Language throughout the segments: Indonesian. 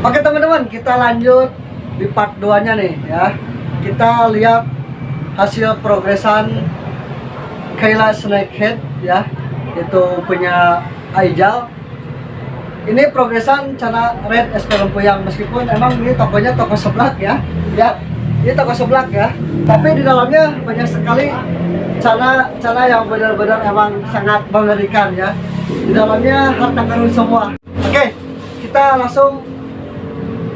Oke teman-teman, kita lanjut di part 2-nya nih ya. Kita lihat hasil progresan Kayla Snakehead ya, itu punya Aijal. Ini progresan Cana Red SP Lempuyang, meskipun emang ini tokonya toko seblak ya. Ya, ini toko seblak ya. Tapi di dalamnya banyak sekali cana yang benar-benar emang sangat mengerikan ya. Di dalamnya harta karun semua. Oke, kita langsung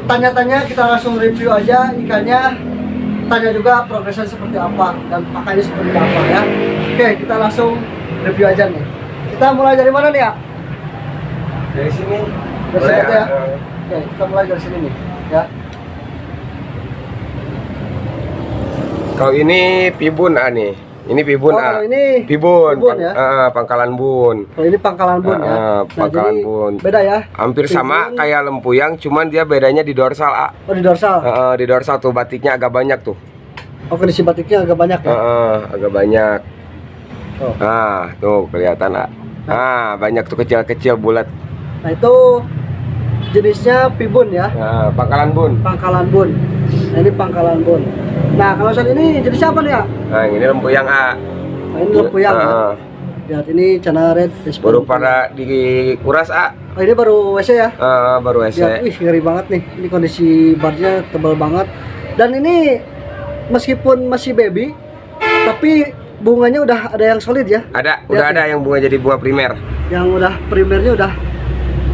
tanya-tanya, kita langsung review aja ikannya. Tanya juga progresnya seperti apa dan pakannya seperti apa ya. Oke, kita langsung review aja nih. Kita mulai dari mana nih ya? Dari sini. Dari sini aja ya. Oke, kita mulai dari sini nih ya. Kalau ini pibun nih. Ini pibun kalau ini pibun ya? Pangkalan bun. Kalau ini pangkalan bun ya. Pangkalan bun. Beda ya. Hampir Pibun sama kayak lempuyang, cuman dia bedanya di dorsal Oh, di dorsal. Di dorsal tuh batiknya agak banyak tuh. Oh, kondisi batiknya agak banyak ya. Agak banyak. Oh. Tuh kelihatan banyak tuh kecil-kecil bulat. Nah, itu jenisnya pibun ya. Pangkalan bun. Pangkalan bun. Nah, ini pangkalan bun. Nah, kalau saat ini jenisnya apa nih ya? Nah, ini lempuyang Nah, ini lempuyang ya. Lihat ini Cana Red baru pada dikuras Oh, ini baru WC ya? Baru WC. Lihat, wih, ngeri banget nih. Ini kondisi barnya tebal banget. Dan ini meskipun masih baby, tapi bunganya udah ada yang solid ya? Udah ada yang bunga jadi bunga primer. Yang udah primernya udah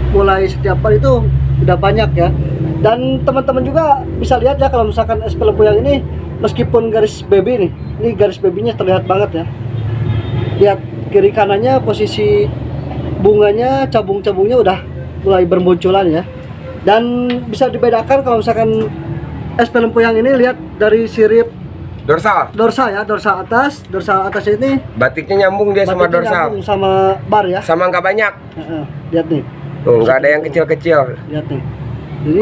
mulai setiap hari itu udah banyak ya. Dan teman-teman juga bisa lihat ya, kalau misalkan SP Lempuyang ini meskipun garis baby nih, ini garis babynya terlihat banget ya. Lihat kiri kanannya, posisi bunganya, cabung-cabungnya udah mulai bermunculan ya. Dan bisa dibedakan kalau misalkan SP Lempuyang ini, lihat dari sirip dorsal ya, dorsal atas ini batiknya nyambung dia sama dorsal, nyambung sama bar ya, sama nggak banyak. Lihat nih Tuh nggak ada yang kecil-kecil. lihat nih, jadi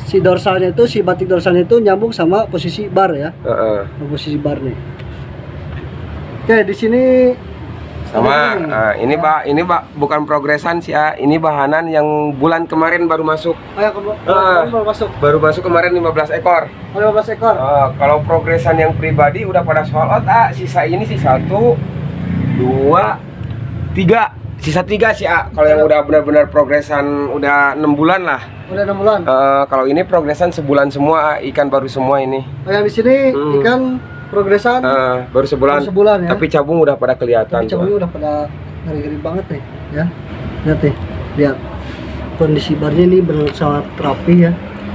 si dorsalnya itu, si batik dorsalnya itu nyambung sama posisi bar ya. Posisi bar nih. Oke, di sini sama. Ini bukan progresan sih ya, ini bahanan yang bulan kemarin baru masuk. Baru masuk kemarin 15 ekor. 15 ekor. Kalau progresan yang pribadi udah pada sold out. Sisa ini sih 1, 2, 3. Sisa 3 sih kalau yang udah benar-benar progresan udah 6 bulan lah. Udah 6 bulan. Kalau ini progresan sebulan semua, ikan baru semua ini. Yang di sini ikan progresan baru sebulan ya. Tapi cabung udah pada kelihatan. Tapi cabungnya udah pada ngeri-ngeri banget nih ya. Lihat nih, lihat kondisi barnya ini sangat rapi ya.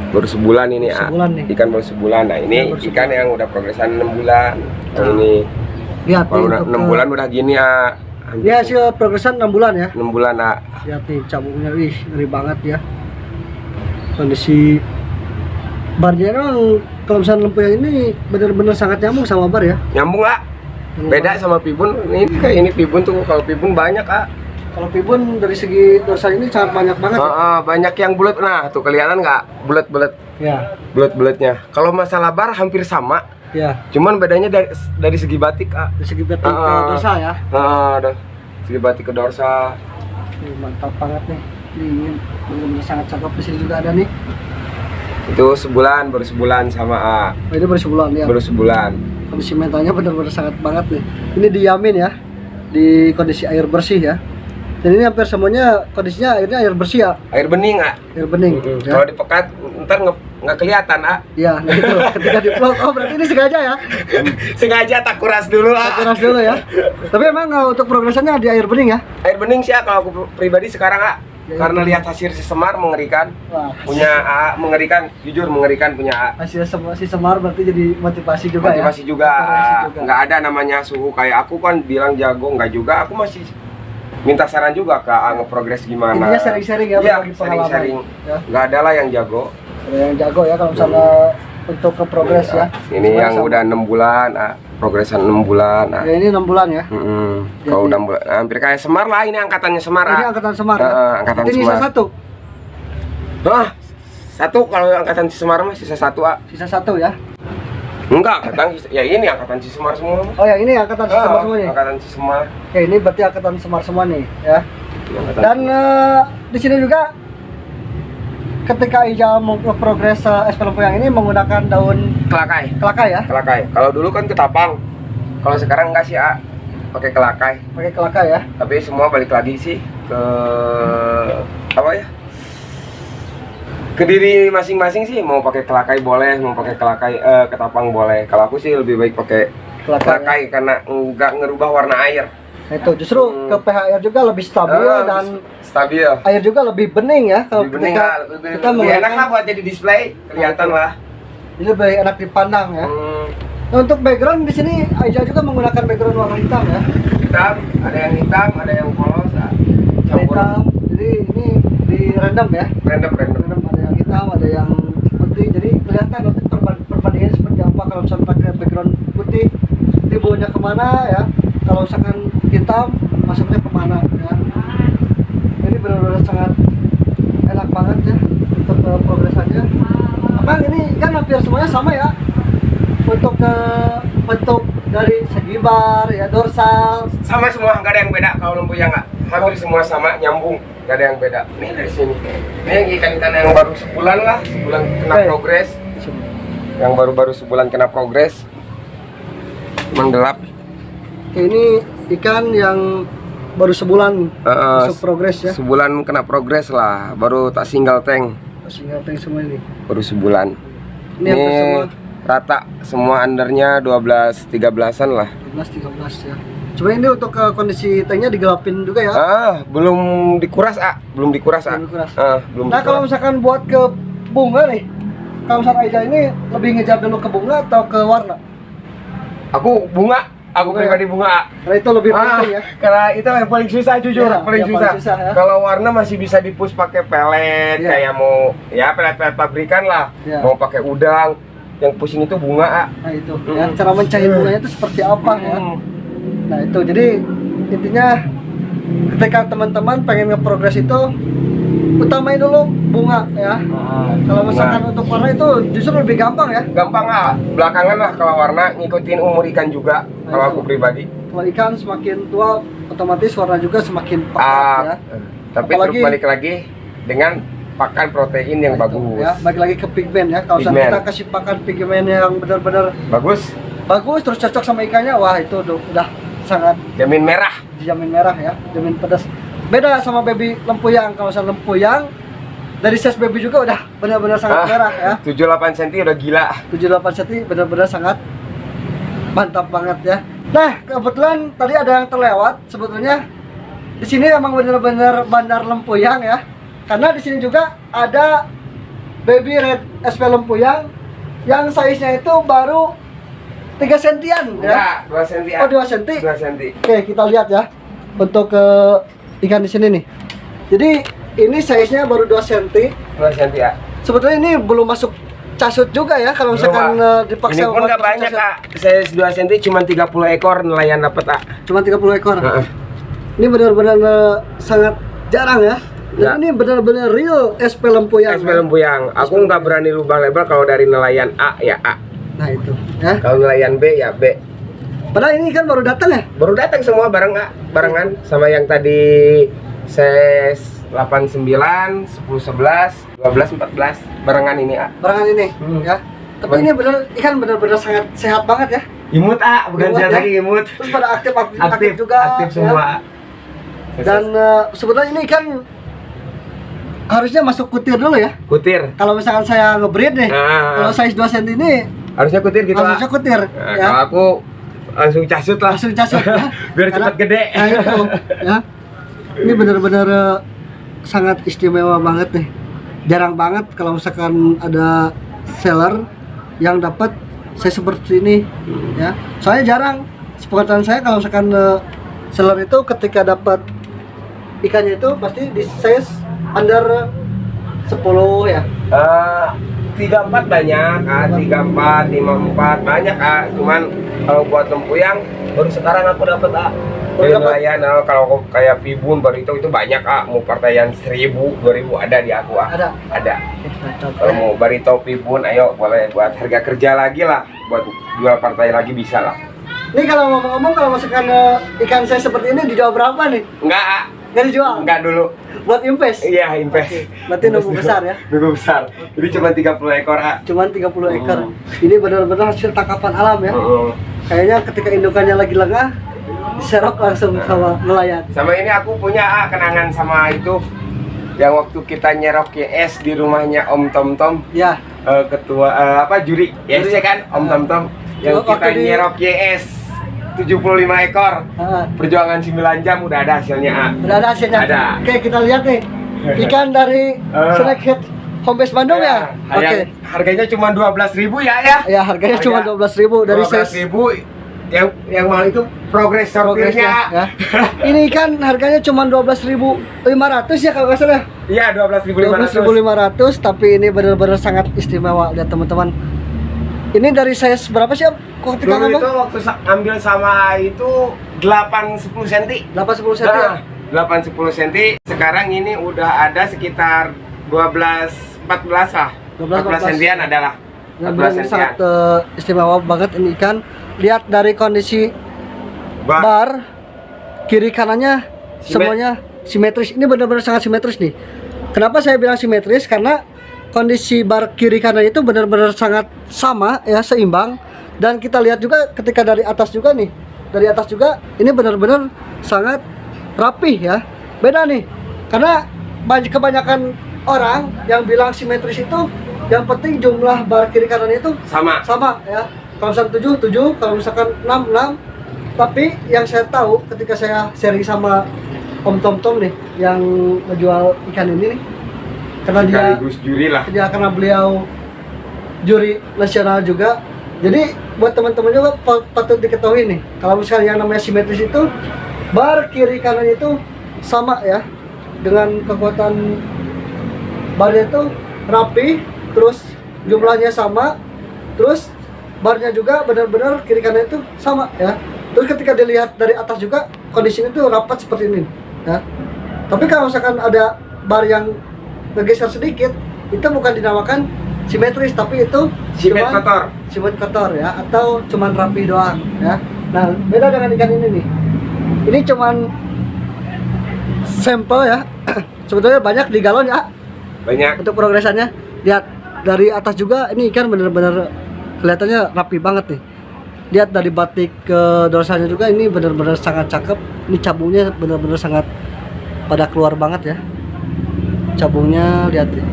Baru sebulan ini sebulan nih. Ikan baru sebulan. Nah ini ikan yang udah progresan 6 bulan. Ini lihat kalau udah 6 bulan udah gini ya, hasil progresan 6 bulan ya. 6 bulan Lihat nih cabungnya, wih, ngeri banget ya. Kondisi barnya emang kalau misalnya Lempuyang ini benar-benar sangat nyambung sama bar ya. Nyambung beda sama pibun. Ini kayak ini pibun tuh, kalau pibun banyak Kalau pibun dari segi dorsal ini sangat banyak banget. Banyak yang bulat. Nah tuh kelihatan nggak bulat-bulat ya, bulat-bulatnya. Kalau masalah bar hampir sama ya, cuman bedanya dari segi batik dari segi batik ke dorsal ya. Segi batik ke dorsal. Mantap banget nih. Ini benar-benar sangat cakep. Di sini juga ada nih. Itu baru sebulan sama ini baru sebulan ya. Baru sebulan. Kondisi mentalnya benar-benar sangat banget nih. Ini diamin ya, di kondisi air bersih ya. Dan ini hampir semuanya kondisinya airnya air bersih ya. Air bening Air bening. Ya. Kalau dipekat ntar nggak kelihatan Iya, nah gitu. Ketika di vlog, berarti ini sengaja ya. Sengaja tak kuras dulu ya. Tapi emang untuk progresannya di air bening ya. Air bening sih kalau aku pribadi sekarang karena lihat hasil si Semar mengerikan. Wah. Punya mengerikan, jujur mengerikan punya Hasil si Semar berarti jadi motivasi juga. Motivasi juga. Nggak ada namanya suhu kayak aku kan bilang jago, nggak juga. Aku masih minta saran juga ke ngeprogres gimana. Intinya sharing-sharing ya, berbagi pengalaman. Sharing. Ya. Nggak ada lah yang jago. Ada yang jago ya kalau misalnya untuk ke progres ya. Ini yang udah 6 bulan, progresan 6 bulan. Ya, ini 6 bulan ya. Kalau udah hampir kayak Semar lah, ini angkatannya Semar. Ini angkatan Semar. Angkatan ini Semar. Sisa 1. Satu kalau angkatan si Semar mah sisa 1 Sisa 1 ya. Enggak, ya ini angkatan si Semar semua. Oh ya, ini angkatan si Semar semua nih. Angkatan si Semar. Ya, ini berarti angkatan Semar semua nih ya. Dan di sini juga ketika Ijal mau progres es lempuyang ini menggunakan daun Kelakai. kelakai ya? Kelakai. Kalau dulu kan ketapang. Kalau sekarang enggak sih, pakai kelakai. Pakai kelakai ya? Tapi semua balik lagi sih ke apa ya? Ke diri masing-masing sih, mau pakai kelakai boleh, mau pakai kelakai ketapang boleh. Kalau aku sih lebih baik pakai kelakai karena enggak ngerubah warna air. Nah, itu justru ke pH air juga lebih stabil dan stabil. air juga lebih bening ya kalau Lebih bening ketika lah, kita lebih enak menggunakan. lah buat jadi display, kelihatan lah. Ini lebih enak dipandang ya. Nah, untuk background di sini Aijal juga menggunakan background warna hitam ya. Hitam, ada yang hitam, ada yang polos, campur. Hitam. Jadi ini di random ya. Random. Random, ada yang hitam, ada yang putih. Jadi kelihatan nanti perbandingannya seperti apa kalau misalkan pakai background putih, tibunya kemana ya. Kalau misalkan hitam, masuknya kemana ya. Ini benar-benar sangat enak banget ya untuk progresannya. Abang ini kan hampir semuanya sama ya. Untuk bentuk dari segi bar ya, dorsal Sama semua, nggak ada yang beda kalau lempuyang nggak. Hampir semua sama, nyambung, nggak ada yang beda. Ini dari sini. Ini yang ikan-ikan yang baru sebulan lah, sebulan kena progres. Yang baru-baru sebulan kena progres. Emang gelap. ini ikan yang baru sebulan masuk progres ya. Sebulan kena progres lah, baru tak single tank, Sehingga tank semua ini. baru sebulan. Ini hampir semua rata, semua undernya 12-13an lah. 12-13 ya. Cuma ini untuk kondisi tanknya digelapin juga ya. Belum dikuras, belum dikuras, Belum dikuras. belum Nah, dikuras. kalau misalkan buat ke bunga nih, kalau misalkan Aijal ini lebih ngejar dulu ke bunga atau ke warna? Aku bunga, aku Bunga pribadi ya? bunga. Karena itu lebih penting ya. Karena itu yang paling susah jujur, Iya, paling yang susah. paling susah, ya. Kalau warna masih bisa dipus pakai pelet, Iya. kayak mau ya pelet-pelet pabrikan lah. Iya. Mau pakai udang, yang pusing itu bunga. Nah itu, ya, cara mencair bunganya itu seperti apa ya? Nah itu, jadi intinya ketika teman-teman pengen nge-progress itu utamain dulu bunga ya. Kalau misalkan untuk warna itu justru lebih gampang ya. Gampang belakangan lah kalau warna ngikutin umur ikan juga. Nah, Kalau itu. aku pribadi. Kalau ikan semakin tua, otomatis warna juga semakin pekat ya. Tapi Apalagi- terus balik lagi dengan pakan protein yang Nah, itu, bagus. ya. Balik lagi ke pigmen ya. Kalau misalkan Pigmen. kita kasih pakan pigmen yang benar-benar Bagus, bagus terus cocok sama ikannya, wah itu udah sangat jamin merah. dijamin merah ya, jamin pedas. Beda sama baby lempuyang. Kalau misalnya lempuyang dari size baby juga udah benar-benar sangat merah ya. 7-8 cm udah gila. 78 cm benar-benar sangat mantap banget ya. Nah, kebetulan tadi ada yang terlewat. Sebetulnya di sini emang benar-benar bandar lempuyang ya. Karena di sini juga ada baby red SP lempuyang yang size-nya itu baru 3 sentian ya. Enggak, 2 cm. Oh, 2 cm. 2 cm. Oke, kita lihat ya untuk ikan di sini nih. Jadi ini size-nya baru 2 cm. 2 cm ya. Sebetulnya ini belum masuk casut juga ya kalau misalkan dipaksa ini pun buat nggak masuk banyak, casut. Size 2 cm cuma 30 ekor nelayan dapat, Cuma 30 ekor. Ini benar-benar sangat jarang ya. Dan Ya. ini benar-benar real SP lempuyang. SP lempuyang. Aku nggak berani lubang lebar kalau dari nelayan A ya A. Nah itu ya. Kalau nelayan B ya B. Padahal ini kan baru datang ya. Baru datang semua barang A, barengan sama yang tadi size 89, 10, 11, 12, 14 barengan ini A. Barangan ini ya. Tapi ini benar ikan benar-benar sangat sehat banget ya. Imut A, bukan Imut, sehat ya. lagi imut. Terus pada aktif juga. aktif ya. semua. Dan sebetulnya ini ikan harusnya masuk kutir dulu ya. Kutir. Kalau misalkan saya ngebreed nih, kalau size 2 cm ini Harusnya kutir gitu, harusnya A. kutir Nah, ya. kalau aku langsung casut lah. Langsung casut ya. Biar Karena- cepat gede. Nah itu ya. Ini benar-benar sangat istimewa banget nih. Jarang banget kalau misalkan ada seller yang dapat saya seperti ini ya. Soalnya jarang. Sepengetahuan saya kalau misalkan seller itu ketika dapat ikannya itu pasti di size under 10 ya. 34 banyak, 34, 54 banyak, cuman kalau buat lempuyang baru sekarang aku dapat, Baru dari dapat? nelayan. Kalau kayak Pibun, Barito itu banyak, mau partaian 1000, 2000 ada di aku, Ada. ada. Mantap. Kalau mau Barito, Pibun, ayo boleh buat harga kerja lagi lah, buat jual partai lagi bisa lah. Ini kalau ngomong-ngomong kalau misalkan ikan saya seperti ini dijual berapa nih? Enggak, Nggak dijual? Enggak dulu. Buat invest? Iya, invest. Oke. Berarti nunggu besar ya? Nunggu besar. Jadi cuma 30 ekor, A. Cuman 30 ekor. Ini benar-benar hasil tangkapan alam ya. Kayaknya ketika indukannya lagi lengah, diserap langsung sama nelayan. Sama ini aku punya kenangan sama itu yang waktu kita nyerok YS di rumahnya Om Tom Tom. Ya. Ketua juri YS kan Om Tom Tom. Yang kita nyerok YS 75 ekor. Perjuangan 9 jam udah ada hasilnya, A. Udah ada hasilnya. Ada. Oke, kita lihat nih. Ikan dari Snakehead Home Base Bandung ya. Oke. Harganya cuma 12.000 ya, ya. Ya, harganya cuma 12.000 dari size 12.000. Yang mahal itu progres sortirnya. Ya. Ini kan harganya cuma 12.500 ya kalau nggak salah. Iya, 12.500. 12.500, tapi ini benar-benar sangat istimewa. Lihat teman-teman. Ini dari size berapa sih? Kok ketika dulu itu waktu ambil sama itu 8-10 cm. 8-10 cm ya? 8-10 cm. Sekarang ini udah ada sekitar 12-14 lah. 14 cm adalah. 14 cm. Sangat istimewa banget ini ikan. Lihat dari kondisi bar kiri kanannya semuanya simetris. Ini benar-benar sangat simetris nih. Kenapa saya bilang simetris? Karena kondisi bar kiri kanan itu benar-benar sangat sama ya, seimbang. Dan kita lihat juga ketika dari atas juga nih, dari atas juga ini benar-benar sangat rapih ya. Beda nih, karena kebanyakan orang yang bilang simetris itu yang penting jumlah bar kiri kanan itu sama ya. Kalau misalkan 7, kalau misalkan 6. Tapi yang saya tahu ketika saya sharing sama Om Tom Tom nih yang menjual ikan ini nih, karena sekaligus juri lah. Ya, karena beliau juri nasional juga. Jadi buat teman-teman juga patut diketahui nih, kalau misalnya yang namanya simetris itu bar kiri kanan itu sama ya, dengan kekuatan barnya itu rapi, terus jumlahnya sama, terus barnya juga benar-benar kiri kanan itu sama ya. Terus ketika dilihat dari atas juga kondisinya itu rapat seperti ini ya. Tapi kalau misalkan ada bar yang bergeser sedikit, itu bukan dinamakan simetris, tapi itu simet kotor ya, atau cuman rapi doang ya. Nah, beda dengan ikan ini nih. Ini cuman sampel ya. Sebetulnya banyak di galon ya. Banyak. Untuk progresannya. Lihat dari atas juga ini ikan benar-benar kelihatannya rapi banget nih. Lihat dari batik ke dorsanya juga ini benar-benar sangat cakep. Ini cabungnya benar-benar sangat pada keluar banget ya. Cabungnya lihat nih.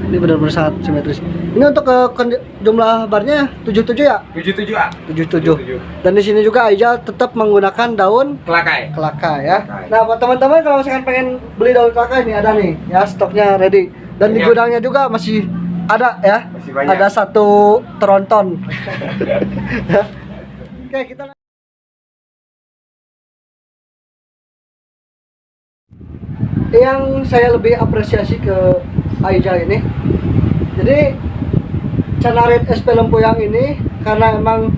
Ini benar-benar sangat simetris. Ini untuk jumlah barnya 77 ya? 77, A. 77. Dan di sini juga Aijal tetap menggunakan daun Kelakai ya. Nah, buat teman-teman kalau misalkan pengen beli daun kelakai ini ada nih ya, stoknya ready. Dan di gudangnya juga masih ada ya. Masih banyak. Ada 1 tronton. Oke, kita yang saya lebih apresiasi ke Aijal ini, jadi Canarit SP Lempuyang ini karena emang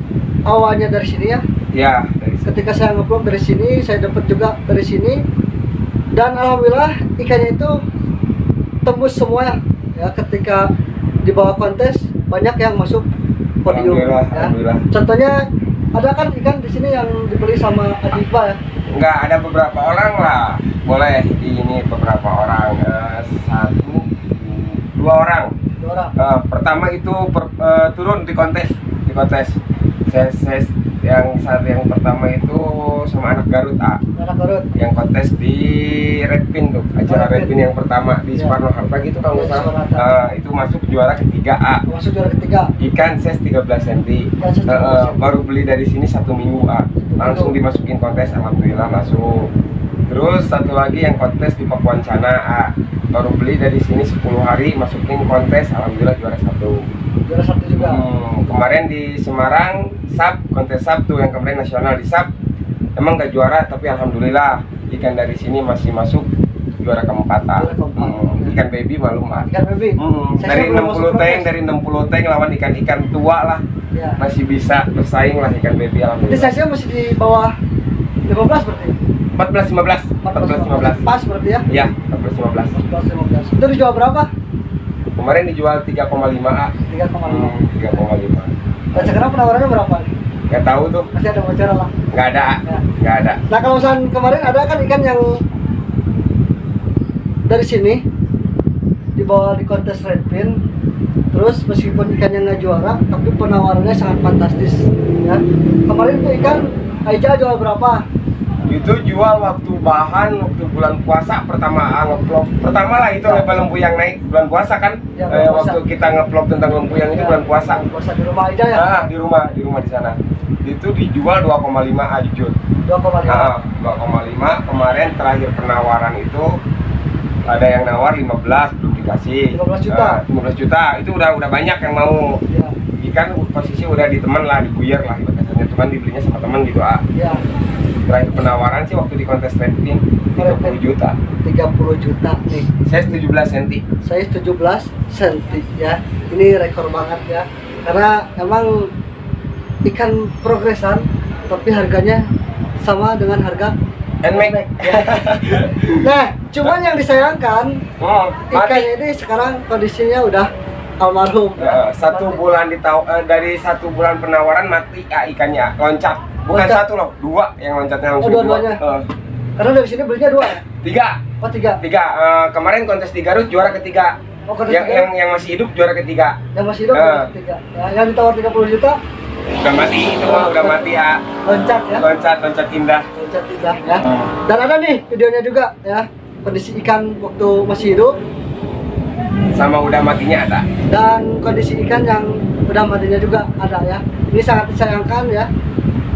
awalnya dari sini ya. Ya, dari sini. Ketika saya ngeblog dari sini, saya dapat juga dari sini, dan alhamdulillah ikannya itu tembus semua ya. Ketika di bawah kontes banyak yang masuk podium ya. Alhamdulillah. Contohnya ada kan ikan di sini yang dibeli sama Adiba ya. Enggak, ada beberapa orang lah. Boleh ini beberapa orang, 2 orang. Pertama itu turun di kontes. Saya yang pertama itu sama anak Garut, A. Anak Garut. Yang kontes di Redpin tuh, acara Redpin yang pertama di Soekarno Hatta gitu kalau nggak salah. Itu masuk juara ketiga, A. Masuk juara ketiga. Ikan size 13 cm. Baru beli dari sini 1 minggu, A. Langsung dimasukin kontes, alhamdulillah masuk. Terus satu lagi yang kontes di Pakuan Cana, A. Baru beli dari sini 10 hari, masukin kontes, alhamdulillah juara 1. Juara 1 juga. Kemarin di Semarang, kontes SAP tuh yang kemarin nasional di SAP. Emang gak juara, tapi alhamdulillah ikan dari sini masih masuk juara keempat. Ikan baby malum, A. Ikan baby. Dari 60 tank lawan ikan-ikan tua lah. Ya. Masih bisa bersaing lah ikan baby, alhamdulillah. Jadi saya masih di bawah 15 berarti? 14-15. Pas berarti ya? Iya, 14-15. Itu dijual berapa? Kemarin dijual 3,5, A. 3,5. Dan sekarang penawarannya berapa? Nggak tahu tuh. Masih ada bocoran lah? Nggak ada, A. Ya. Nggak ada. Nah, kalau misalnya kemarin ada kan ikan yang dari sini dibawa di kontes Red Pin, terus meskipun ikannya nggak juara tapi penawarannya sangat fantastis ya. Kemarin tuh ikan Aija jual berapa? Itu jual waktu bahan waktu bulan puasa pertama ngeplok pertama lah itu level lempuyang naik bulan puasa kan. Ya, bulan puasa. Waktu kita ngeplok tentang lempuyang itu bulan puasa. Puasa di rumah Aija ya? Di rumah di sana itu dijual 2,5 ajun. 2,5. 2,5 kemarin terakhir penawaran itu ada yang nawar 15 belum dikasih. 15 juta. 15 juta itu udah banyak yang mau. Ya. Ikan posisi udah di temen lah, dibuyer lah biasanya, cuman dibelinya sama temen gitu. Ya. Terakhir penawaran sih waktu di kontes rating 30 juta. 30 juta nih. Saya 17 cm. Saya 17 cm ya. Ini rekor banget ya. Karena emang ikan progresan tapi harganya sama dengan harga Nmax. Nah, cuman yang disayangkan ikan Mati. ini sekarang kondisinya udah almarhum. Satu bulan dari 1 bulan penawaran mati ikannya loncat. Bukan Loncat. 1 loh, 2 yang loncatnya langsung. Dua-duanya. Karena Karena dari sini belinya 2 ya? 3. Oh 3. Kemarin kontes di Garut juara ketiga. Oh, kontes yang, tiga? yang masih hidup juara ketiga. Yang masih hidup juara ketiga. Ya, yang ditawar 30 juta Udah mati itu udah mati ya. loncat ya. Loncat indah. Loncat indah ya. Dan ada nih videonya juga ya. Kondisi ikan waktu masih hidup Sama udah matinya ada. dan kondisi ikan yang udah matinya juga ada ya. Ini sangat disayangkan ya.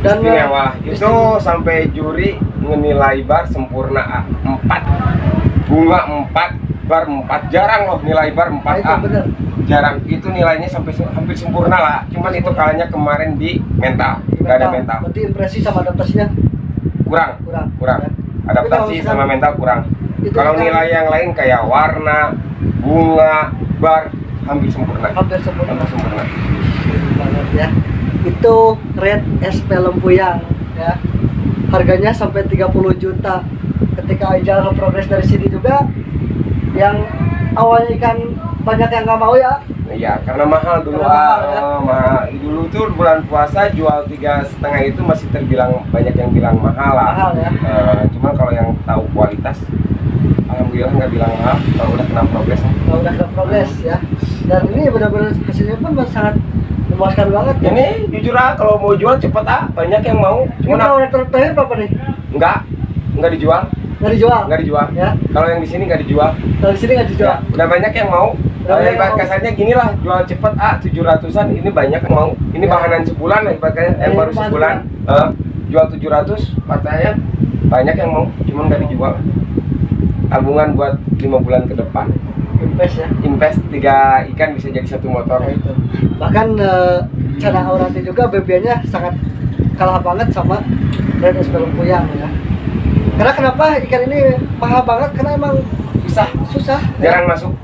Dan Istimewa. Itu sampai juri menilai bar sempurna 4. Bunga 4, bar 4. Jarang loh nilai bar 4A. Nah, itu bener. Jarang. Itu nilainya sampai hampir sempurna lah. Cuman itu kalahnya kemarin di mental. Gak ada mental. Berarti impresi sama adaptasinya Kurang. kurang. Ya. Adaptasi Tapi kalau sama misalkan mental kurang. itu Kalau kan nilai yang lain kayak warna, bunga, bar hampir sempurna. hampir sempurna Hampir sempurna. banget ya. Itu red SP Lempuyang ya. Harganya sampai 30 juta. Ketika Aija progres dari sini juga yang awalnya ikan banyak yang nggak mau ya. Iya, karena mahal dulu. Karena mahal, ya. Mahal. Dulu tuh bulan puasa jual 3,5 itu masih terbilang banyak yang bilang mahal lah. Mahal ya. Cuma kalau yang tahu kualitas, alhamdulillah nggak bilang mahal. Kalau udah kena progres. Kalau udah ke progres ya. Dan ini benar-benar hasilnya pun sangat memuaskan banget ya. Ini jujur kalau mau jual cepet banyak yang mau. Ini Cuma kalau terakhir berapa nih? nggak dijual. Nggak dijual Ya. Kalau yang di sini nggak dijual. Kalau di sini nggak dijual. Ya, udah banyak yang mau. Udah banyak yang mau. Kasarnya gini lah, jual cepet 700-an, ini banyak yang mau. Ini Ya. bahanan sebulan lah ibaratnya, yang Ini baru bahan sebulan. Jual 700, katanya banyak yang mau, cuman nggak dijual. Tabungan buat 5 bulan ke depan. Invest ya. Invest 3 ikan bisa jadi 1 motor. Nah, itu. Bahkan cara Aurati juga bebiannya sangat kalah banget sama Red SP Lempuyang ya. Karena kenapa ikan ini mahal banget? Karena emang susah. Jarang masuk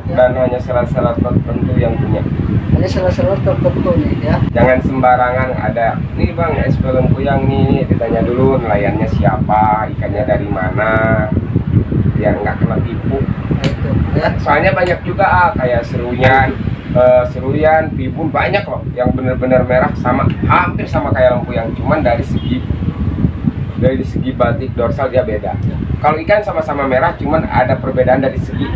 Ya. dan hanya selat-selat tertentu yang punya. Hanya seller-seller tertentu nih ya. Jangan sembarangan ada nih bang SP Lempuyang nih, ditanya dulu nelayannya siapa, ikannya dari mana, biar nggak kena tipu. Nah, itu ya. Soalnya banyak juga kayak seruyan, pibun banyak loh yang bener-bener merah hampir sama kayak Lempuyang, cuman dari segi batik dorsal dia beda. Kalau ikan sama-sama merah, cuman ada perbedaan dari segi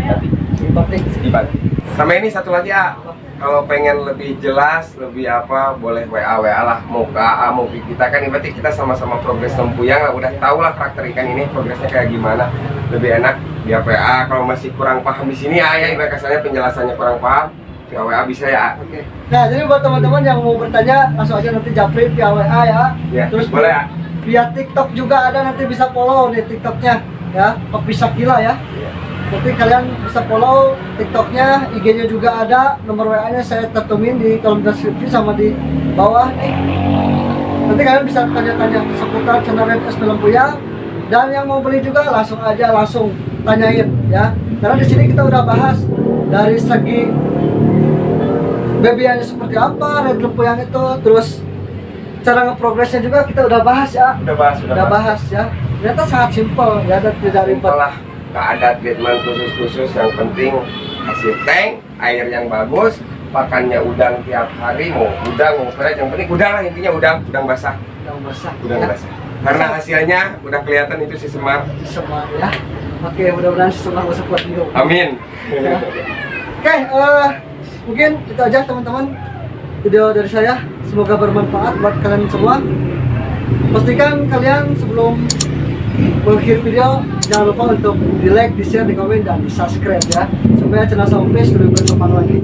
batik. Sama ini satu lagi kalau pengen lebih jelas, lebih apa, boleh WA lah, mau ke AA, mau ke kita kan, berarti kita sama-sama progres Lempuyang lah, udah tau lah karakter ikan ini progresnya kayak gimana, lebih enak via WA. Kalau masih kurang paham di sini ya, kasarnya penjelasannya kurang paham, via WA bisa ya. Oke. Nah, jadi buat teman-teman yang mau bertanya langsung aja nanti japri via WA ya. Ya, Terus boleh ya. via TikTok juga ada, nanti bisa follow nih TikToknya ya, Kopi Sakila ya. Nanti kalian bisa follow TikToknya, IG-nya juga ada, nomor WA-nya saya tertumin di kolom deskripsi sama di bawah nih. Nanti kalian bisa tanya-tanya seputar channel Red SP Lempuyang, dan yang mau beli juga langsung tanyain ya. Karena di sini kita udah bahas dari segi babyannya seperti apa, Red Lempuyang itu, terus cara ngeprogresnya juga kita udah bahas ya. Udah bahas ya. Ternyata sangat simpel ya, dan tidak ribet lah. Gak ada treatment khusus, yang penting kasih tank, air yang bagus, pakannya udang tiap hari, mau udang, mau pelet, yang penting udang lah, intinya udang basah. Udang basah. Udang Ya. basah. Karena hasilnya udah kelihatan itu si Semar. Semar ya. Oke, mudah-mudahan semua support Dio. Amin. Ya. Oke, mungkin itu aja teman-teman video dari saya. Semoga bermanfaat buat kalian semua. Pastikan kalian sebelum mengakhiri video jangan lupa untuk di like, di share, di komen, dan di subscribe ya, supaya channel Soundfish lebih berkembang lagi.